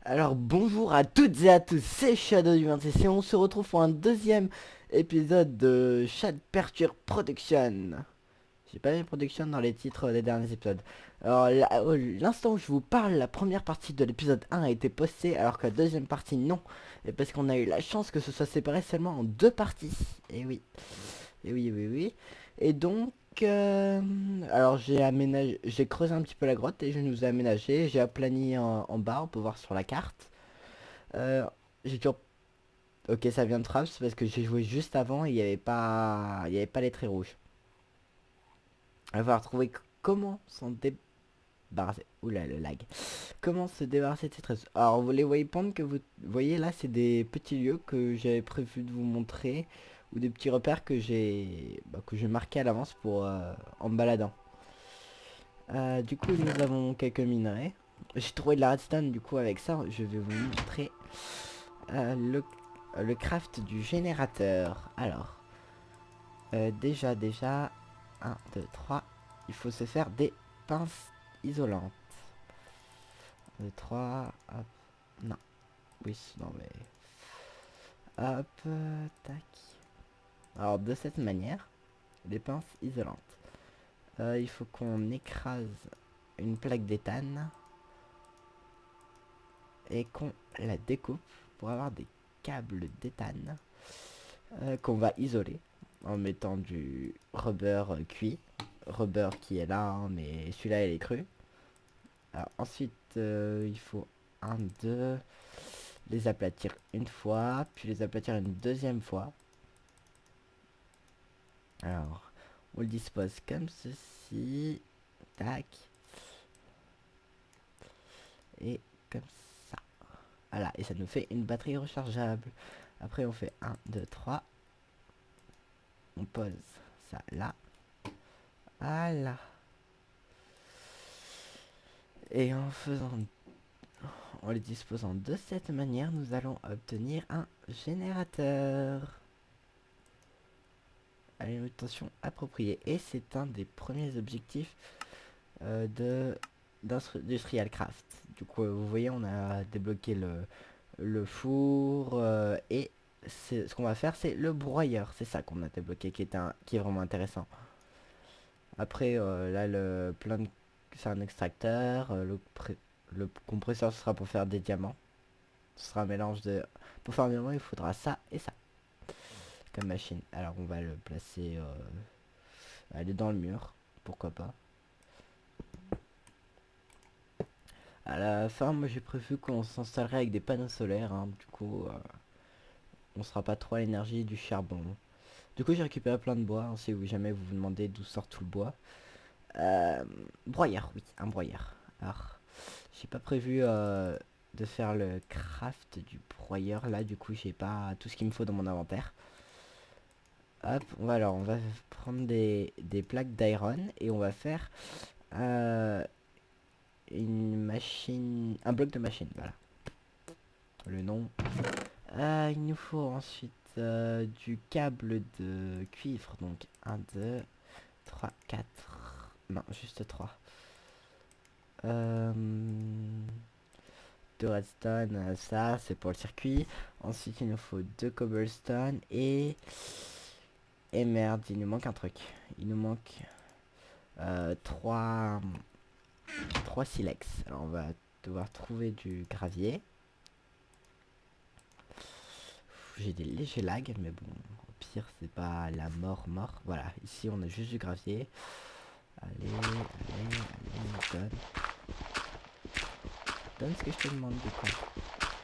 Alors bonjour à toutes et à tous, c'est Shadow du 26 et on se retrouve pour un deuxième épisode de Shadow Perture Production. J'ai pas mis production dans les titres des derniers épisodes. Alors l'instant où je vous parle, la première partie de l'épisode 1 a été postée alors que la deuxième partie non. Et parce qu'on a eu la chance que ce soit séparé seulement en deux parties. Et oui. Et oui, oui, oui. Et donc, alors j'ai creusé un petit peu la grotte et je nous ai aménagé. J'ai aplani en bas, on peut voir sur la carte. Euh, j'ai toujours... Ok, ça vient de Traps parce que j'ai joué juste avant et il y avait pas les traits rouges. On va falloir trouver comment s'en débarrasser. Oula, le lag. Comment se débarrasser de ces traits. Alors, les waypoints que vous voyez là, c'est des petits lieux que j'avais prévu de vous montrer ou des petits repères que j'ai marqué à l'avance pour en me baladant. Du coup, nous avons quelques minerais. J'ai trouvé de la redstone, du coup, avec ça, je vais vous montrer le craft du générateur. Alors, déjà, un 2 3 il faut se faire des pinces isolantes. 1, 2, 3, hop, non, oui, non mais, hop, tac. Alors, de cette manière, des pinces isolantes. Il faut qu'on écrase une plaque d'éthane et qu'on la découpe pour avoir des câbles d'éthane qu'on va isoler en mettant du rubber cuit. Rubber qui est là, hein, mais celui-là il est cru. Alors, ensuite, il faut un, deux, les aplatir une fois, puis les aplatir une deuxième fois. Alors, on le dispose comme ceci, tac, et comme ça. Voilà, et ça nous fait une batterie rechargeable. Après, on fait un 2 3. On pose ça là. Voilà. Et en les disposant de cette manière, nous allons obtenir un générateur. Alimentation appropriée. Et c'est un des premiers objectifs d'Industrial Craft. Du coup, vous voyez, on a débloqué le four et ce qu'on va faire, c'est le broyeur. C'est ça qu'on a débloqué qui est vraiment intéressant. Après, là, c'est un extracteur. Le compresseur, ce sera pour faire des diamants. Ce sera un mélange de... Pour faire un diamant, il faudra ça et ça. Comme machine. Alors, on va le placer... aller dans le mur. Pourquoi pas. À la fin, moi, j'ai prévu qu'on s'installerait avec des panneaux solaires. Hein. Du coup, on sera pas trop à l'énergie du charbon. Du coup, j'ai récupéré plein de bois. Hein, si jamais vous vous demandez d'où sort tout le bois. Broyeur, oui, un broyeur. Alors, j'ai pas prévu de faire le craft du broyeur là, du coup j'ai pas tout ce qu'il me faut dans mon inventaire. Hop, on va prendre des plaques d'iron et on va faire une machine, un bloc de machine, voilà. Le nom. Il nous faut ensuite du câble de cuivre, donc un 2 3 4 non, juste 3. Euh, de redstone, ça c'est pour le circuit. Ensuite il nous faut deux cobblestone et merde, il nous manque un truc. Il nous manque 3 silex. Alors on va devoir trouver du gravier. J'ai des légers lags, mais bon, au pire c'est pas la mort. Voilà, ici on a juste du gravier. Allez, donne. Donne ce que je te demande du coup.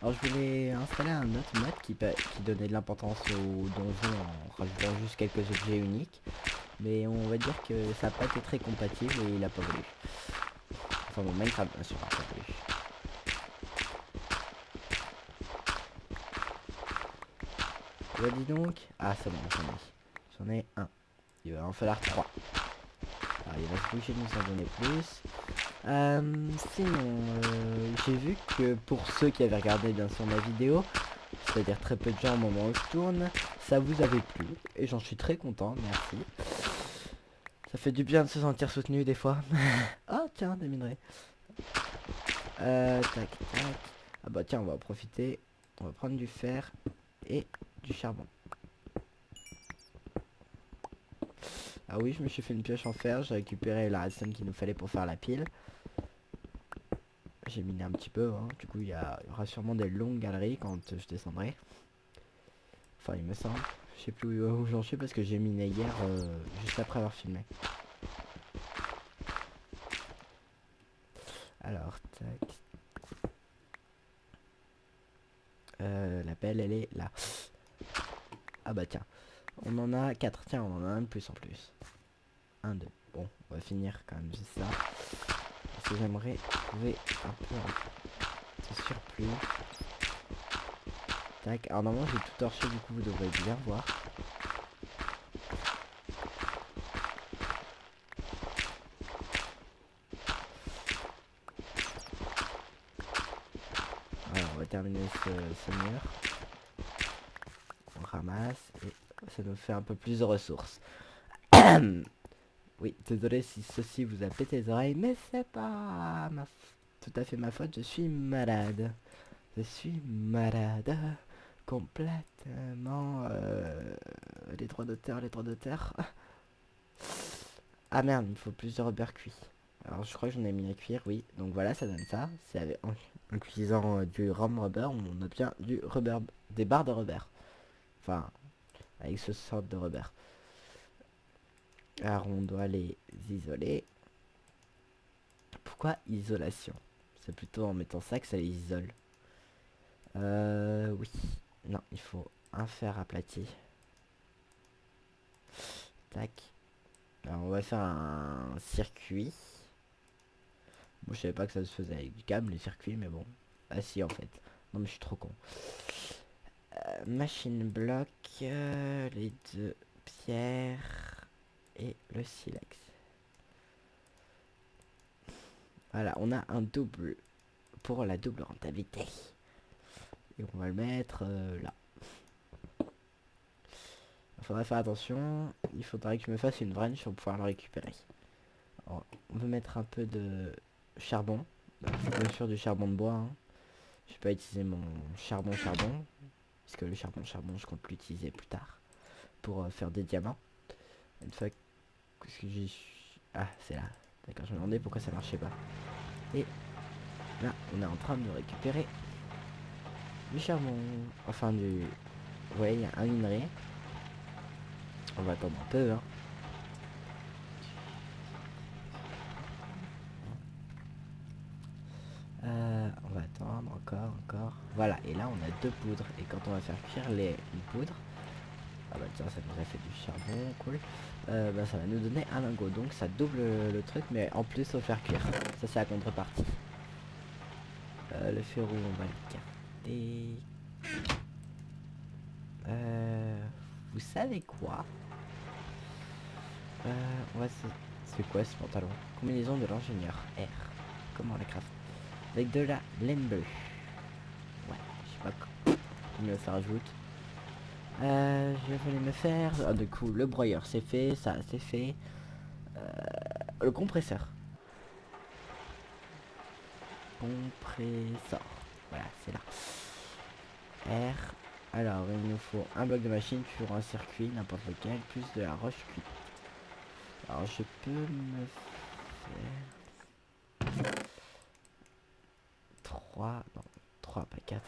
Alors je voulais installer un autre mode qui donnait de l'importance au donjon en rajoutant juste quelques objets uniques. Mais on va dire que ça n'a pas été très compatible et il a pas voulu. Enfin bon, Minecraft bien sûr a pas voulu. Bah dis donc. Ah c'est bon, j'en ai un. Il va en falloir 3. Alors il va se bouger de nous en donner plus. Sinon, j'ai vu que pour ceux qui avaient regardé bien sûr ma vidéo, c'est-à-dire très peu de gens au moment où je tourne, ça vous avait plu et j'en suis très content, merci. Ça fait du bien de se sentir soutenu des fois. Ah tiens, des minerais. Tac tac. Ah bah tiens, on va en profiter. On va prendre du fer et du charbon. Ah oui, je me suis fait une pioche en fer. J'ai récupéré la redstone qu'il nous fallait pour faire la pile. J'ai miné un petit peu, hein. Du coup il y aura sûrement des longues galeries quand je descendrai. Enfin il me semble. Je sais plus où j'en suis parce que j'ai miné hier juste après avoir filmé. Alors tac. La pelle elle est là. Ah bah tiens. On en a 4. Tiens, on en a un de plus en plus. 1, 2. Bon, on va finir quand même juste ça. Parce que j'aimerais trouver un peu de surplus. Tac. Alors normalement j'ai tout torché, du coup vous devrez bien voir. Alors on va terminer ce mur. On ramasse et ça nous fait un peu plus de ressources. Oui, désolé si ceci vous a pété les oreilles, mais c'est pas tout à fait ma faute, je suis malade. Je suis malade. Complètement. Les droits d'auteur, les droits d'auteur. Ah merde, il me faut plus de rubber cuit. Alors je crois que j'en ai mis à cuire, oui. Donc voilà, ça donne ça. C'est en cuisant du rhum rubber, on obtient du rubber, des barres de rubber. Enfin, avec ce sorte de rubber. Alors on doit les isoler. Pourquoi isolation? C'est plutôt en mettant ça que ça les isole. Oui. Non, il faut un fer aplati. Tac. Alors on va faire un circuit. Moi je savais pas que ça se faisait avec du câble, les circuits, mais bon. Ah si en fait. Non mais je suis trop con. Machine bloc, les deux pierres et le silex. Voilà, on a un double pour la double rentabilité. Et on va le mettre là. Il faudra faire attention. Il faudra que je me fasse une wrench pour pouvoir le récupérer. Alors, on va mettre un peu de charbon. Bien sûr du charbon de bois. Hein. Je vais pas utiliser mon charbon. Parce que le charbon, je compte l'utiliser plus tard. Pour faire des diamants. Une fois que j'ai... Ah, c'est là. D'accord, je me demandais pourquoi ça marchait pas. Et là, on est en train de récupérer du charbon. Enfin, du... Ouais, il y a un minerai. On va attendre un peu, hein. On va attendre encore. Voilà, et là on a deux poudres. Et quand on va faire cuire une poudre, ah bah tiens, ça nous a fait du charbon, cool. Bah ça va nous donner un lingot, donc ça double le truc, mais en plus faut faire cuire. Ça c'est la contrepartie. Le ferrou, on va le garder. Vous savez quoi? On va c'est quoi ce pantalon? Combinaison de l'ingénieur R. Comment la craft? Avec de la laine bleue. Ouais, je sais pas combien ça rajoute. Je voulais me faire... Ah, du coup, le broyeur c'est fait, ça c'est fait. Le compresseur. Compresseur. Voilà, c'est là. R. Alors, il nous faut un bloc de machine sur un circuit, n'importe lequel, plus de la roche cuite. Alors, je peux me faire... 3... Non, 3, pas 4.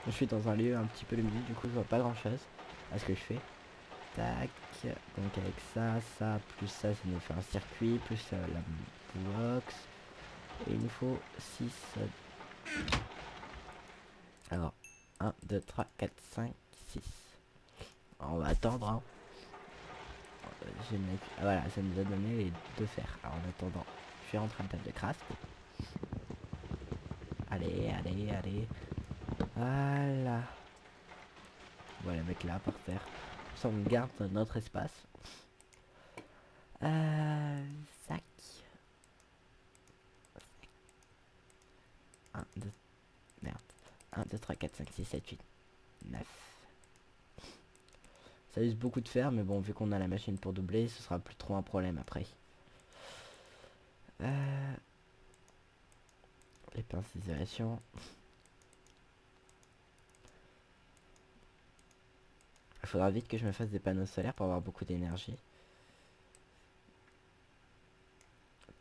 Je suis dans un lieu un petit peu lumineux, du coup, je vois pas grand-chose à ce que je fais. Tac, donc avec ça, plus ça nous fait un circuit, plus la box. Et il nous faut 6. Alors, 1, 2, 3, 4, 5, 6. Alors, on va attendre. Hein. Voilà, ça nous a donné les deux fers. Alors en attendant, je vais rentrer en table de craft. Allez. Voilà. Voilà, mec là par terre. Ça, on garde notre espace. Sac. 1, 2, merde. 1, 2, 3, 4, 5, 6, 7, 8, 9. Ça use beaucoup de fer, mais bon, vu qu'on a la machine pour doubler, ce sera plus trop un problème après. Les pinces d'isolation. Il faudra vite que je me fasse des panneaux solaires pour avoir beaucoup d'énergie.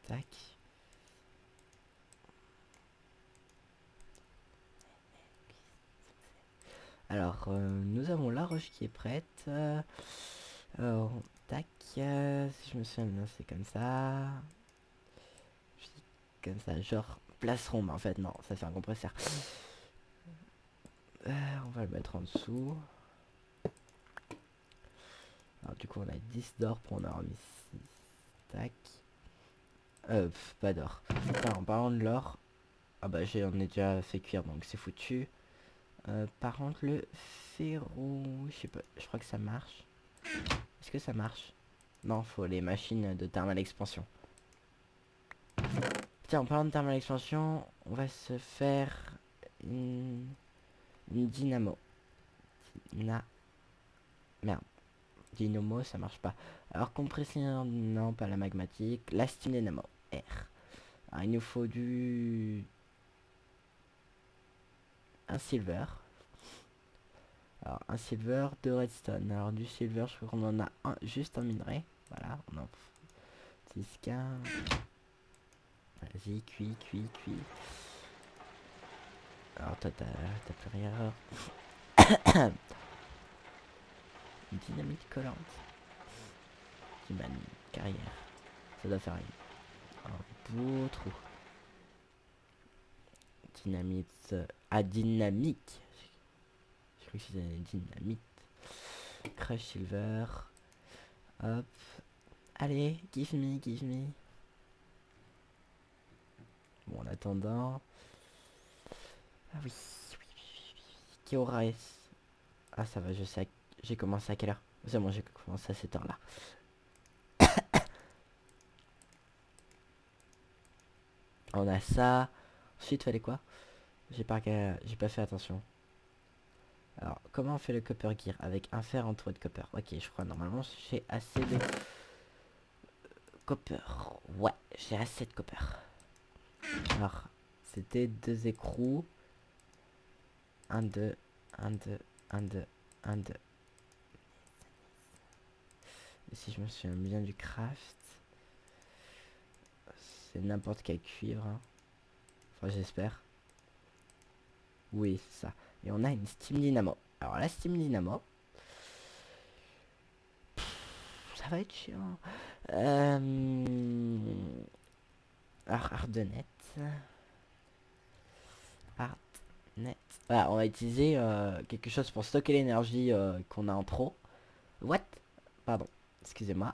Tac. Alors, nous avons la roche qui est prête. Alors, tac. Si je me souviens bien, c'est comme ça. Puis, comme ça, genre placeron. Mais en fait, non, ça c'est un compresseur. On va le mettre en dessous. Alors, du coup, on a 10 d'or pour en avoir mis 6. Tac. Pas d'or. En parlant de l'or. Ah bah, on est déjà fait cuire, donc c'est foutu. Par contre, le ferro, je sais pas, je crois que ça marche. Est-ce que ça marche? Non, faut les machines de thermal expansion. Tiens, en parlant de thermal expansion, on va se faire une dynamo. Merde. Dynamo, ça marche pas. Alors, compresseur, non, pas la magmatique. La steam dynamo, R. Alors, il nous faut un silver. Alors, un silver, 2 redstone. Alors, du silver, je crois qu'on en a juste un minerai. Voilà, on en 10, 15. Vas-y, cuit. Alors, toi, t'as plus rien. Une dynamite collante. Dynamite carrière. Ça doit faire un beau trou. Dynamite. Dynamique. Je crois que c'est dynamite. Crush silver. Hop. Allez, give me. Bon, en attendant. Ah oui. Keoraes. Ah, ça va, je sais. J'ai commencé à quelle heure? C'est bon, j'ai commencé à cette heure-là. On a ça. Ensuite, fallait quoi? J'ai pas fait attention. Alors, comment on fait le copper gear? Avec un fer entouré de copper. Ok, je crois normalement j'ai assez de copper. Ouais, j'ai assez de copper. Alors, c'était 2 écrous. 1, 2, 1, 2, 1, 2, 1, 2. Et si je me souviens bien du craft, c'est n'importe quel cuivre. Hein. Enfin, j'espère. Oui, c'est ça. Et on a une Steam Dynamo. Alors, la Steam Dynamo, ça va être chiant. Ardenet. Voilà, on va utiliser quelque chose pour stocker l'énergie qu'on a en trop. What? Pardon, excusez-moi.